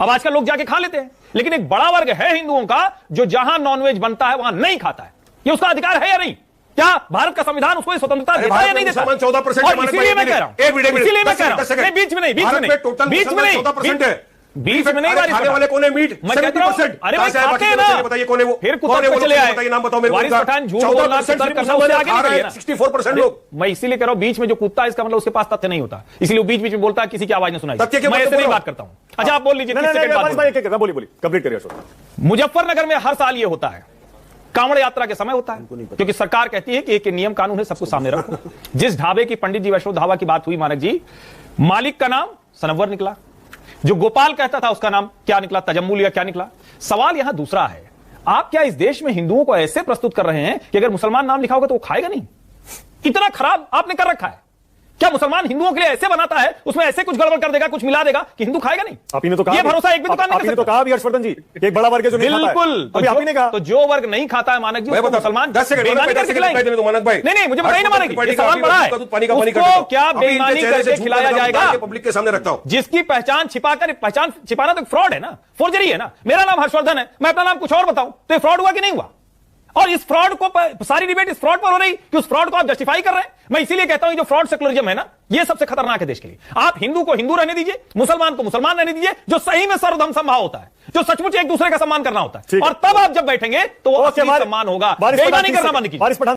अब आजकल लोग जाके खा लेते हैं, लेकिन एक बड़ा वर्ग है हिंदुओं का जो जहां नॉनवेज बनता है वहां नहीं खाता है। ये उसका अधिकार है या नहीं? क्या भारत का संविधान उसको स्वतंत्रता देता है या नहीं देता? 14% इसीलिए मैं कह रहा हूं, इसीलिए मैं कह रहा हूं, बीच में नहीं, बीच में नहीं, बीच में नहीं, 14% है। बीच में नहीं। खाने वाले कौन है मीट? मैं कहता हूं, अरे भाई खाते हैं ना, बताइए कौन है वो? फिर कुत्ते पे चले आए, बताइए नाम बताओ मेरे को। वारिस पठान झूठ बोलना, सत्तर करना, उससे आगे निकलिए ना। 64% लोग। मैं इसीलिए कह रहा हूं, बीच में जो कुत्ता है इसका मतलब उसके पास तथ्य नहीं होता, इसलिए वो बीच बीच में बोलता है, किसी की आवाज नहीं सुनाई। मैं ऐसे नहीं बात करता हूं। अच्छा आप बोल लीजिए। बोलिए कंप्लीट करिए। मुजफ्फरनगर में हर साल ये होता है, कांवड़ यात्रा के समय होता है, क्योंकि सरकार कहती है कि एक नियम कानून है, सबको सामने रखो। जिस ढाबे की पंडित जी वैष्णव ढाबा की बात हुई मानक जी, मालिक का नाम सनव्वर निकला, जो गोपाल कहता था उसका नाम क्या निकला? तजम्मुल या क्या निकला? सवाल यहां दूसरा है, आप क्या इस देश में हिंदुओं को ऐसे प्रस्तुत कर रहे हैं कि अगर मुसलमान नाम लिखा होगा तो वो खाएगा नहीं? इतना खराब आपने कर रखा है। क्या मुसलमान हिंदुओं के लिए ऐसे बनाता है, उसमें ऐसे कुछ गड़बड़ कर देगा, कुछ मिला देगा कि हिंदू खाएगा नहीं? आपने तो कहा, ये भरोसा एक भी दुकान नहीं कर सकता। तो कहा भी हर्षवर्धन जी, एक बड़ा वर्ग है जो नहीं खाता है। बिल्कुल, तो आपने कहा तो जो वर्ग नहीं खाता है मानक जी, उसको मुसलमान 10 सेकंड खिलाएंगे। मानक भाई नहीं मुझे बताइए ना मानक जी, सवाल बड़ा है, उसको क्या बेईमानी करके खिलाया जाएगा? पब्लिक के सामने रखता हूं, जिसकी पहचान छिपाना तो फ्रॉड है ना, फोर्जरी है ना। मेरा नाम हर्षवर्धन है, मैं अपना नाम कुछ और बताऊं तो ये फ्रॉड हुआ कि नहीं हुआ? और इस फ्रॉड को, सारी डिबेट इस फ्रॉड पर हो रही कि उस फ्रॉड को आप जस्टिफाई कर रहे हैं। मैं इसीलिए कहता हूं जो फ्रॉड सेकुलरिज्म है ना, ये सबसे खतरनाक है देश के लिए। आप हिंदू को हिंदू रहने दीजिए, मुसलमान को मुसलमान रहने दीजिए, जो सही में सर्वधर्म समभाव होता है, जो सचमुच एक दूसरे का सम्मान करना होता है, और तब आप जब बैठेंगे तो वो असली सम्मान होगा। बेईमानी करना बंद कीजिए।